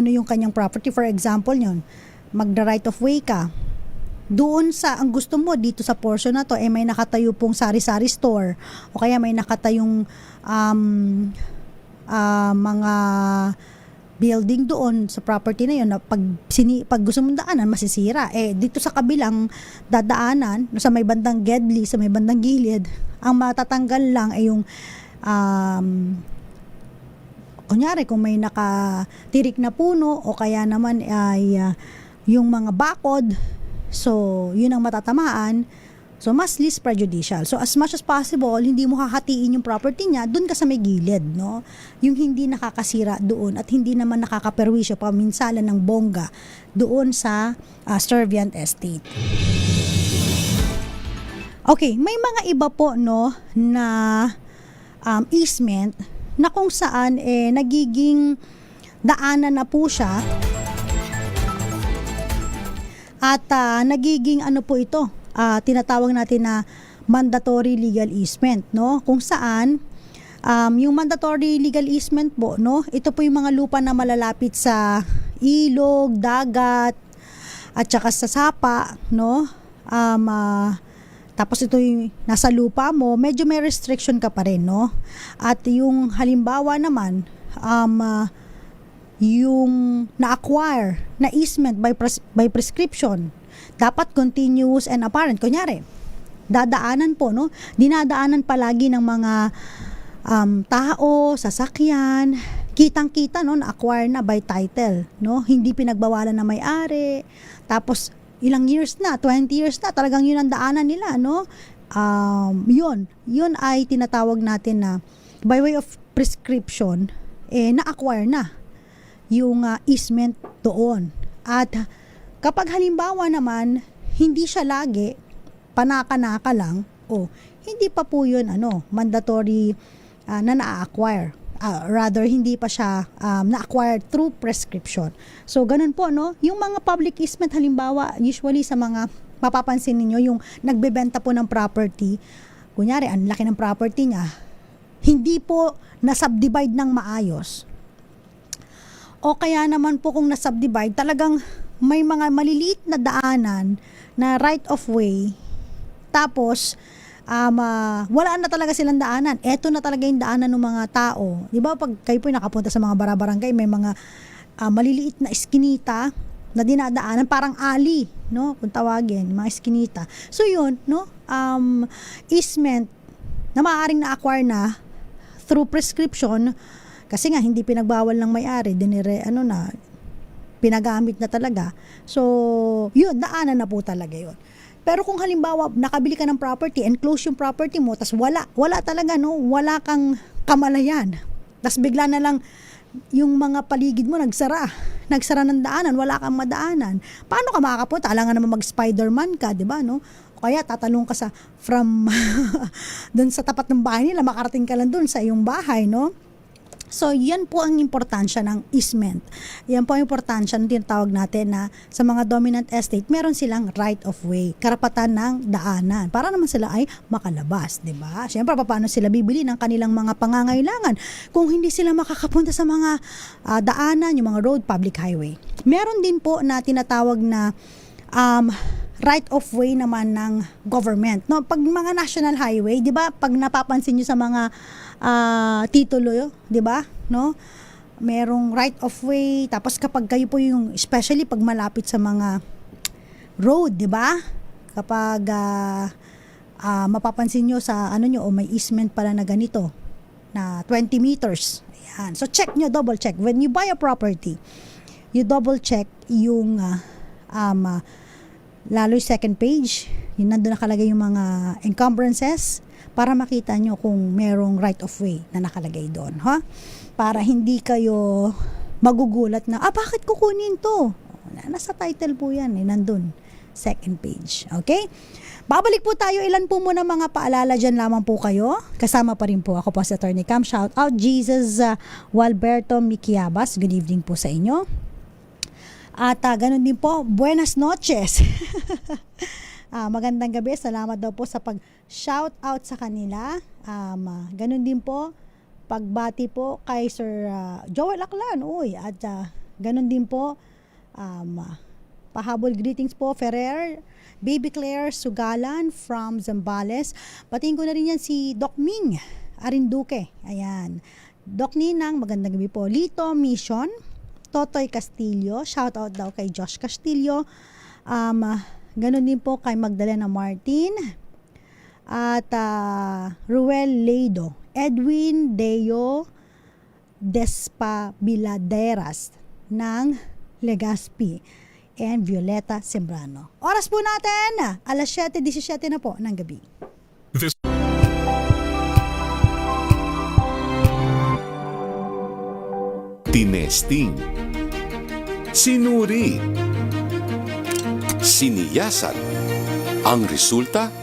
Speaker 13: yung kanyang property. For example, yun, magda-right of way ka. Doon sa, ang gusto mo dito sa portion na to, may nakatayo pong sari-sari store o kaya may nakatayong mga building doon sa property na yun na pag gusto mong daanan masisira. Dito sa kabilang dadaanan sa may bandang gedli, sa may bandang gilid, ang matatanggal lang ay yung kunyari kung may nakatirik na puno o kaya naman ay yung mga bakod, so yun ang matatamaan. So, mas least prejudicial. So, as much as possible, hindi mo hahatiin yung property niya, dun ka sa may gilid, no? Yung hindi nakakasira doon at hindi naman nakakaperwisyo paminsalan ng bongga doon sa servient estate. Okay, may mga iba po, no, na easement na kung saan nagiging daanan na po siya at nagiging ano po ito, tinatawag natin na mandatory legal easement, no? Kung saan yung mandatory legal easement po, no? Ito po yung mga lupa na malalapit sa ilog, dagat at saka sa sapa, no? Tapos ito yung nasa lupa mo, medyo may restriction ka pa rin, no? At yung halimbawa naman, yung na-acquire na easement by prescription, dapat continuous and apparent. Kunyari, dadaanan po, no? Dinadaanan palagi ng mga tao, sasakyan, kitang-kita, no? Na-acquire na by title, no? Hindi pinagbawalan na may-ari. Tapos, ilang years na, 20 years na, talagang yun ang daanan nila, no? Yun ay tinatawag natin na by way of prescription, na-acquire na yung easement doon. At kapag halimbawa naman, hindi siya lagi panaka-naka lang, hindi pa po yun mandatory na na-acquire. Rather, hindi pa siya na-acquire through prescription. So, ganun po, yung mga public easement, halimbawa, usually sa mga mapapansin ninyo, yung nagbebenta po ng property, kunyari, ang laki ng property niya, hindi po na-subdivide ng maayos. O kaya naman po kung na-subdivide, talagang may mga maliliit na daanan na right of way, tapos wala na talaga silang daanan. Eto na talaga yung daanan ng mga tao. Di ba pag kayo po nakapunta sa mga barabarangay, may mga maliliit na eskinita na dinadaanan, parang alley, kung tawagin, mga eskinita. So yun, easement na maaaring na-acquire na through prescription, kasi nga hindi pinagbawal ng may-ari, pinagamit na talaga. So, yun, daanan na po talaga yun. Pero kung halimbawa, nakabili ka ng property, enclose yung property mo, tas wala talaga, wala kang kamalayan. Tas bigla na lang, yung mga paligid mo nagsara ng daanan, wala kang madaanan. Paano ka makakapunta? Alangan naman mag-Spider-Man ka, di ba, O kaya tatalong ka from doon sa tapat ng bahay nila, makarating ka lang doon sa iyong bahay, So, yan po ang importansya ng easement. Yan po ang importansya ng tinatawag natin na sa mga dominant estate, meron silang right of way, karapatan ng daanan, para naman sila ay makalabas, di ba? Siyempre, paano sila bibili ng kanilang mga pangangailangan kung hindi sila makakapunta sa mga daanan, yung mga road, public highway. Meron din po na tinatawag na right of way naman ng government. Pag mga national highway, di ba, pag napapansin nyo sa mga titulo, di ba? Merong right of way, tapos kapag kayo po yung, especially pag malapit sa mga road, di ba? Kapag mapapansin nyo sa may easement pala na ganito, na 20 meters. Ayan. So check nyo, double check. When you buy a property, you double check yung lalo yung second page, yun nandun nakalagay yung mga encumbrances, para makita nyo kung merong right of way na nakalagay doon, para hindi kayo magugulat na, bakit kukunin to? Nasa title po yan, nandun, second page. Okay? Babalik po tayo, ilan po muna mga paalala dyan lamang po kayo. Kasama pa rin po ako po si Attorney Cam. Shout out Jesus Walberto Miquiabas. Good evening po sa inyo. At ganun din po, buenas noches. Magandang gabi, salamat daw po sa pag-shout out sa kanila. Ganun din po, pagbati po kay Sir Joel Aklan. At ganun din po, pahabol greetings po, Ferrer, Baby Claire Sugalan from Zambales. Patingin ko na rin yan si Doc Ming Arinduque. Ayan. Doc Ninang, magandang gabi po. Lito Mission, Totoy Castillo, shout out daw kay Josh Castillo. Ganon din po kay Magdalena Martin at Ruel Leido, Edwin Deo Despabiladeras ng Legazpi, and Violeta Sembrano. Oras po natin, alas 7:17 na po ng gabi.
Speaker 18: Tinesting, sinuri, siniyasan. Ang resulta?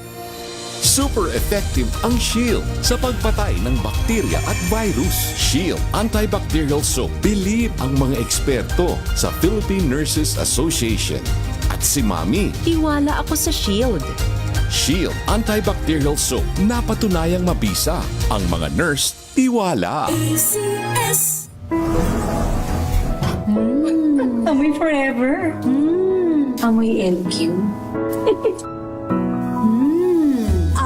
Speaker 18: Super effective ang Shield sa pagpatay ng bakterya at virus. Shield Antibacterial Soap. Believe ang mga eksperto sa Philippine Nurses Association. At si Mami.
Speaker 2: Tiwala ako sa Shield.
Speaker 18: Shield Antibacterial Soap. Napatunayang mabisa. Ang mga nurse, tiwala.
Speaker 3: ACS.
Speaker 6: Amoy forever. Amoy LQ.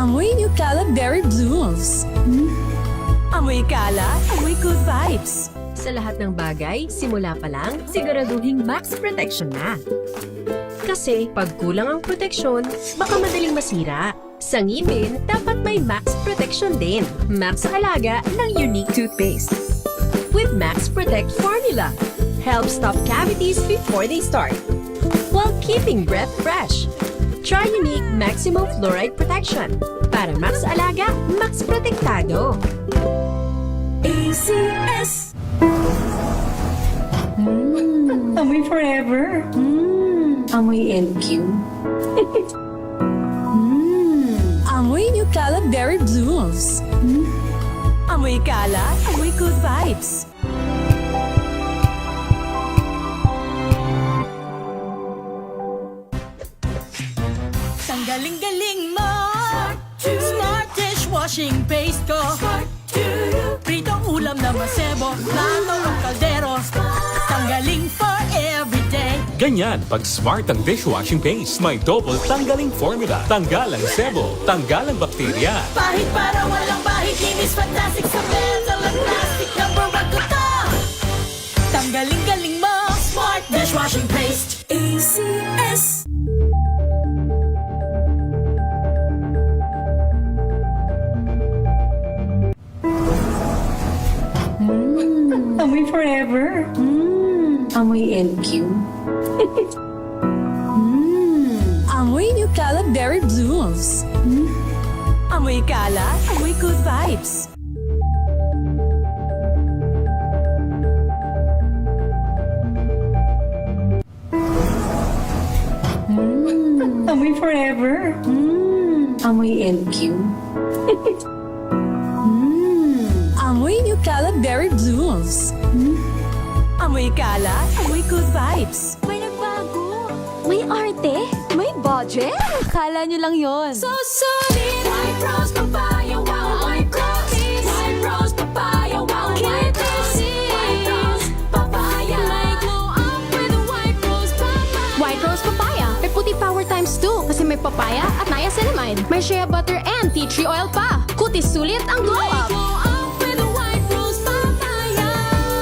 Speaker 4: Amoy New Cala Berry Blooms. Amoy Cala, amoy good vibes.
Speaker 2: Sa lahat ng bagay, simula pa lang, siguraduhing max protection na. Kasi pag kulang ang proteksyon, baka madaling masira. Sa ngipin, dapat may max protection din. Max sa halaga ng unique toothpaste. With Max Protect Formula, help stop cavities before they start, while keeping breath fresh. Try unique Maximum Fluoride Protection. Para max alaga, max protektado.
Speaker 3: ACS.
Speaker 6: Amoy forever. Amoy LQ.
Speaker 1: Amoy New Caleb Berry Blues.
Speaker 4: Amoy kalat, amoy good vibes. Tanggaling-galing mo. Smart dishwashing paste ko. Pritong ulam na masebo, plato o kaldero. Tanggaling for everyday.
Speaker 19: Ganyan pag smart ang dishwashing paste. May double tanggaling formula. Tanggal ang sebo, tanggal ang bakterya.
Speaker 4: Pahit para walang bahid, linis fantastic sa metal at plastic. Number 1 ko to. Tanggaling-galing mo. Smart dishwashing paste. ACS.
Speaker 6: Amoy forever. Amoy LQ.
Speaker 1: Amoy New Caleb Berry Blues.
Speaker 4: Amoy kalat, amoy good vibes.
Speaker 6: Amoy forever. Amoy LQ.
Speaker 1: Amoy New Caleb Berry Blues.
Speaker 4: Amoy kalat, amoy good vibes.
Speaker 3: May nagbago. May arte. May budget. Kala nyo lang yon. So solid. White rose papaya. Wow, white rose. White rose papaya. Wow, white rose. White rose papaya. May glow up with a white rose papaya.
Speaker 2: White rose papaya. May puti power times 2 kasi may papaya at niacinamide. May shea butter and tea tree oil pa. Kutis sulit ang glow up.
Speaker 3: Glow up with a white rose papaya.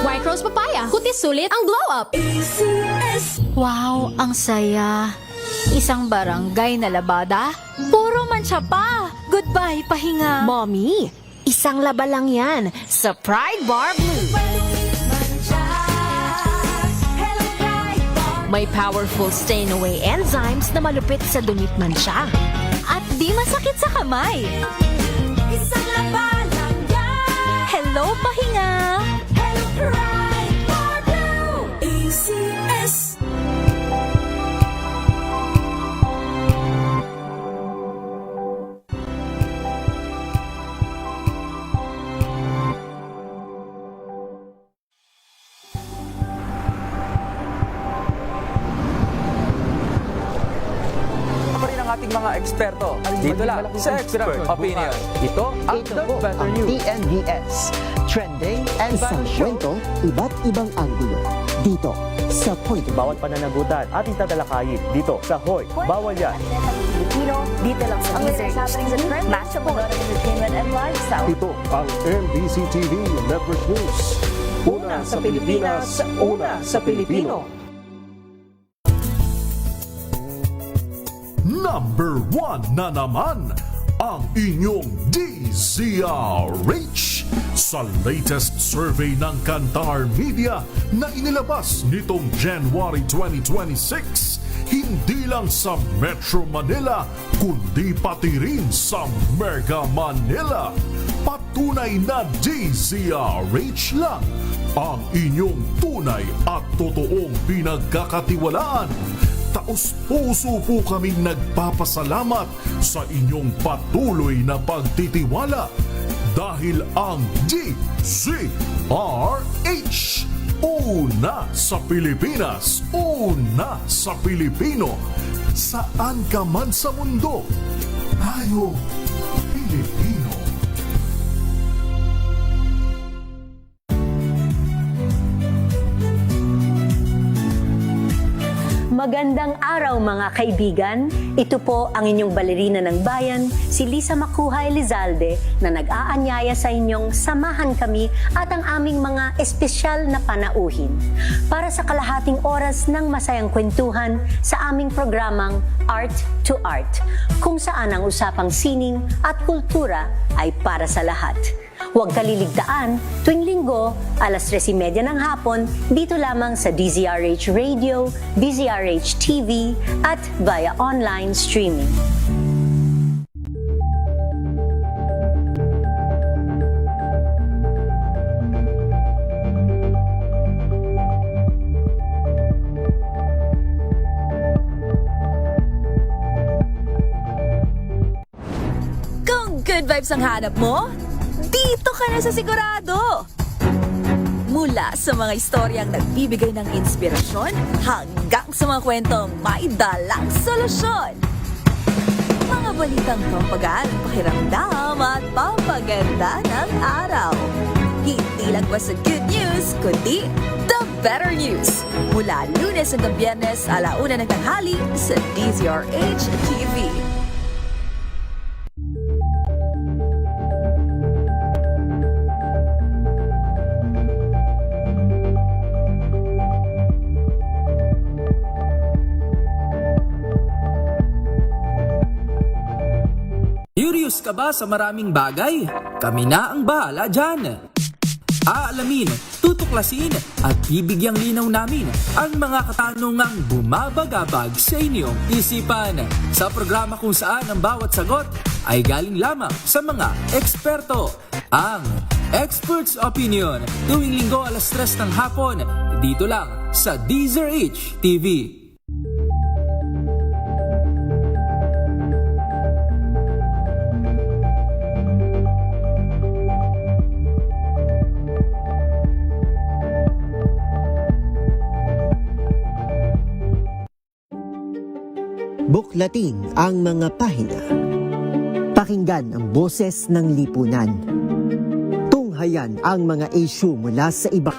Speaker 2: White rose papaya. Kutis sulit ang glow up.
Speaker 3: ACS. Wow, ang saya. Isang barangay na labada, puro mancha pa. Goodbye, pahinga.
Speaker 2: Mommy, isang laba lang yan sa Pride Bar Blue. May powerful stain-away enzymes na malupit sa dumit mansya.
Speaker 3: At di masakit sa kamay. Isang laba lang yan. Hello, pahinga. Hello, Pride Bar Blue. ACS.
Speaker 14: Ating mga eksperto. Dito lang sa Expert Opinion.
Speaker 7: Ito ang The Better News. TNVS. Trending and
Speaker 20: Isang kwento, iba't ibang anggulo. Dito sa Point.
Speaker 12: Bawat pananagutan ating tatalakayin dito sa Hoy, Bawal Yan.
Speaker 15: Filipino, dito lang sa Music. Matchable entertainment and lifestyle.
Speaker 9: Ito ang MBC TV Network News. Una sa Pilipinas, una sa Pilipino.
Speaker 5: Number 1 na naman ang inyong DZRH sa latest survey ng Kantar Media na inilabas nitong January 2026. Hindi lang sa Metro Manila, kundi pati rin sa Mega Manila. Patunay na DZRH lang ang inyong tunay at totoong pinagkakatiwalaan. Taos-puso po kaming nagpapasalamat sa inyong patuloy na pagtitiwala dahil ang DZRH, una sa Pilipinas, una sa Pilipino, saan ka man sa mundo, tayo Pilipino.
Speaker 21: Magandang araw mga kaibigan. Ito po ang inyong balerina ng bayan, si Lisa Makuha Elizalde, na nag-aanyaya sa inyong samahan kami at ang aming mga espesyal na panauhin para sa kalahating oras ng masayang kwentuhan sa aming programang Art to Art, kung saan ang usapang sining at kultura ay para sa lahat. Huwag kaliligtaan, tuwing linggo, alas 3:30 ng hapon, dito lamang sa DZRH Radio, DZRH TV, at via online streaming.
Speaker 3: good vibes ang hanap mo? Dito ka na sa Sigurado! Mula sa mga istoryang nagbibigay ng inspirasyon hanggang sa mga kwentong may dalang solusyon. Mga balitang pampagaan, pakiramdam at pampaganda ng araw. Hindi lang basta good news, kundi the better news. Mula Lunes hanggang Biyernes, 1:00 ng tanghali sa DZRH TV.
Speaker 14: Curious ka ba sa maraming bagay? Kami na ang bahala dyan. Aalamin, tutuklasin at bibigyang linaw namin ang mga katanungang bumabagabag sa inyong isipan. Sa programa kung saan ang bawat sagot ay galing lamang sa mga eksperto. Ang Expert's Opinion, tuwing Linggo 3:00 ng hapon, dito lang sa DZRH TV.
Speaker 7: Buklatin ang mga pahina. Pakinggan ang boses ng lipunan. Tunghayan ang mga issue mula sa ibang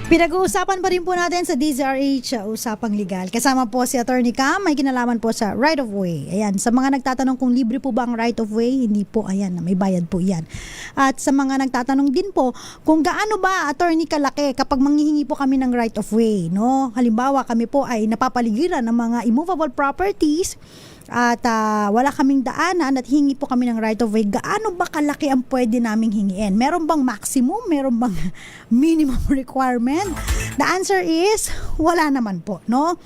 Speaker 13: Pinag-uusapan pa rin po natin sa DZRH Usapang Legal. Kasama po si Attorney Cam, may kinalaman po sa right of way. Ayan, sa mga nagtatanong kung libre po ba ang right of way, hindi po, ayan, may bayad po yan. At sa mga nagtatanong din po, kung gaano ba, Attorney, kalaki kapag manghihingi po kami ng right of way, no? Halimbawa, kami po ay napapaligiran ng mga immovable properties at wala kaming daanan at hingi po kami ng right of way, gaano ba kalaki ang pwede naming hingiin? Meron bang maximum? Meron bang minimum requirement? The answer is, wala naman po, no?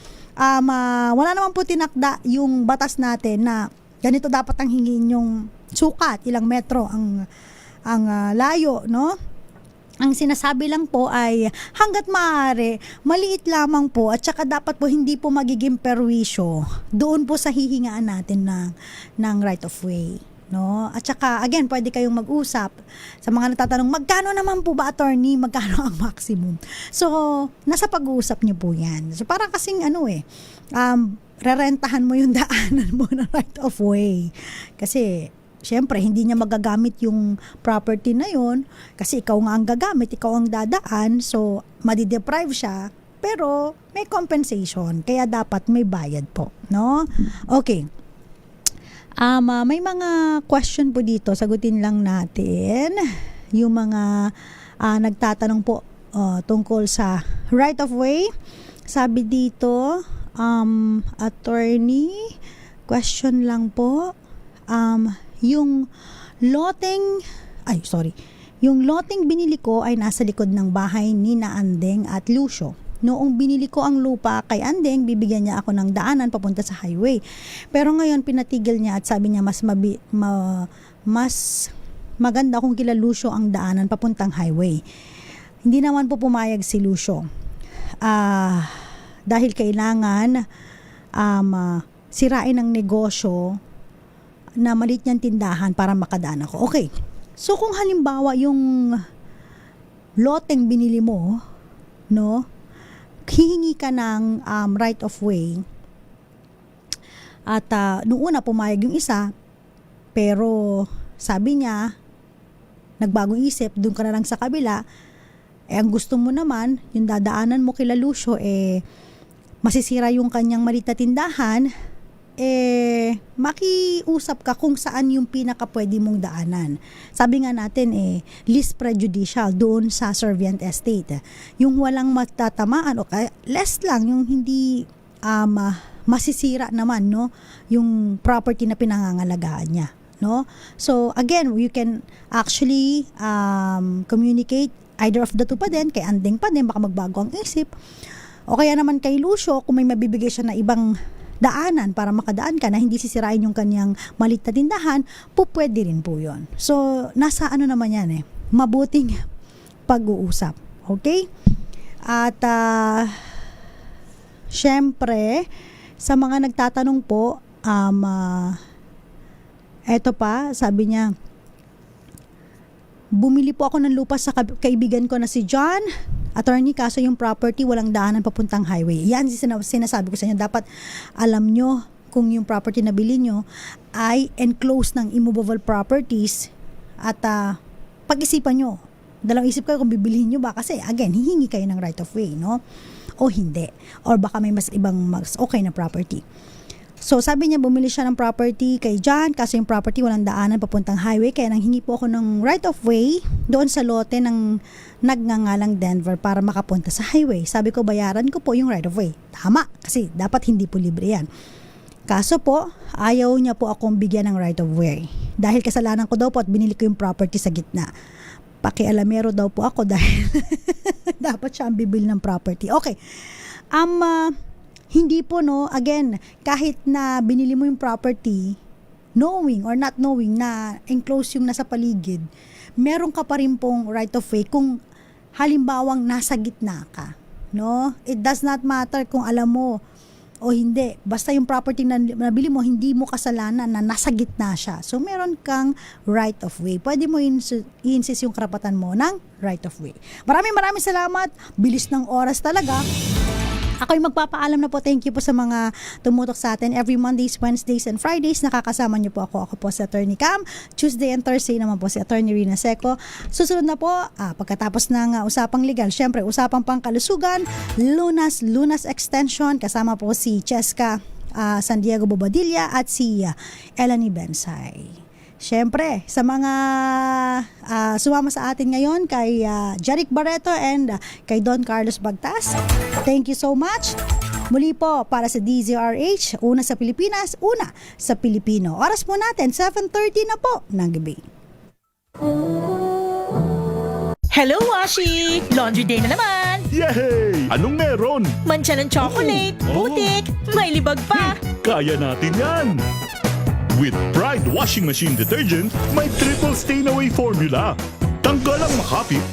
Speaker 13: Wala naman po tinakda yung batas natin na ganito dapat ang hingin yung sukat, ilang metro ang layo, no? Ang sinasabi lang po ay hanggat maaari, maliit lamang po at saka dapat po hindi po magiging perwisyo doon po sa hihingaan natin ng right of way. No? At saka, again, pwede kayong mag-usap sa mga natatanong, magkano naman po ba, attorney? Magkano ang maximum? So, nasa pag-uusap niyo po yan. So, parang kasing rerentahan mo yung daanan mo na right of way. Kasi, syempre, hindi niya magagamit yung property na yun kasi ikaw nga ang gagamit, ikaw ang dadaan, so madideprive siya, pero may compensation, kaya dapat may bayad po, no? Okay. May mga question po dito, sagutin lang natin yung mga nagtatanong po tungkol sa right of way. Sabi dito, attorney, question lang po, yung loteng binili ko ay nasa likod ng bahay ni na Andeng at Lucio. Noong binili ko ang lupa kay Andeng, bibigyan niya ako ng daanan papunta sa highway. Pero ngayon pinatigil niya at sabi niya mas maganda kung kila Lucio ang daanan papuntang highway. Hindi naman po pumayag si Lucio. Dahil kailangan sirain ang negosyo na maliit niyang tindahan para makadaan ako. Okay. So kung halimbawa yung loteng binili mo, no, hihingi ka ng right of way at noong una pumayag yung isa, pero sabi niya nagbagong isip, doon ka na lang sa kabila, ang gusto mo naman yung dadaanan mo kila Lucio, masisira yung kanyang maliit na tindahan, makiusap ka kung saan yung pinaka-pwede mong daanan. Sabi nga natin, least prejudicial doon sa servient estate. Yung walang matatamaan, o kaya less lang, yung hindi masisira naman, no, yung property na pinangangalagaan niya, no? So, again, you can actually communicate either of the two pa din, kay Andeng pa din, baka magbago ang isip, o kaya naman kay Lucio, kung may mabibigay siya na ibang daanan para makadaan ka na hindi sisirain yung kanyang maliit na tindahan, pwede rin po yun. So, nasa naman yan mabuting pag-uusap. Okay? At, syempre, Sa mga nagtatanong po, eto pa, sabi niya, bumili po ako ng lupa sa kaibigan ko na si John, attorney, kaso yung property walang daanan papuntang highway. Yan sinasabi ko sa inyo. Dapat alam nyo kung yung property na bili nyo ay enclosed ng immovable properties at pag-isipan nyo. Dalawang isip kayo kung bibilihin nyo ba kasi again, hihingi kayo ng right of way, no? O hindi. Or baka may mas ibang mas okay na property. So sabi niya bumili siya ng property kay John kasi yung property walang daanan papuntang highway kaya nanghingi po ako ng right of way doon sa lote ng nagngangalang Denver para makapunta sa highway. Sabi ko bayaran ko po yung right of way. Tama kasi dapat hindi po libre yan. Kaso po ayaw niya po akong bigyan ng right of way dahil kasalanan ko daw po at binili ko yung property sa gitna. Pakialamero daw po ako dahil dapat siya ang bibili ng property. Okay. Hindi po, no, again, kahit na binili mo yung property, knowing or not knowing na enclosed yung nasa paligid, meron ka pa rin pong right of way kung halimbawang nasa gitna ka, no? It does not matter kung alam mo o hindi. Basta yung property na nabili mo, hindi mo kasalanan na nasa gitna siya. So, meron kang right of way. Pwede mo i-insist yung karapatan mo ng right of way. Maraming salamat. Bilis ng oras talaga. Ako'y magpapaalam na po. Thank you po sa mga tumutok sa atin. Every Mondays, Wednesdays, and Fridays, nakakasama niyo po ako. Ako po si Attorney Cam. Tuesday and Thursday naman po si Attorney Rina Seco. Susunod na po, pagkatapos ng usapang legal, syempre, usapang pangkalusugan, Lunas Extension, kasama po si Cheska San Diego Bobadilla at si Elanie Bensay. Siyempre, sa mga sumama sa atin ngayon kay Jeric Barreto and kay Don Carlos Bagtas, thank you so much. Muli po para sa DZRH, una sa Pilipinas, una sa Pilipino. Oras po natin, 7:30 na po ng gabi.
Speaker 4: Hello, Washi! Laundry day na naman!
Speaker 5: Yay! Anong meron?
Speaker 4: Mancha ng chocolate, putik, may libag pa!
Speaker 5: Kaya natin yan! With Pride Washing Machine Detergent, may triple stain away formula. Tanggal ang makapit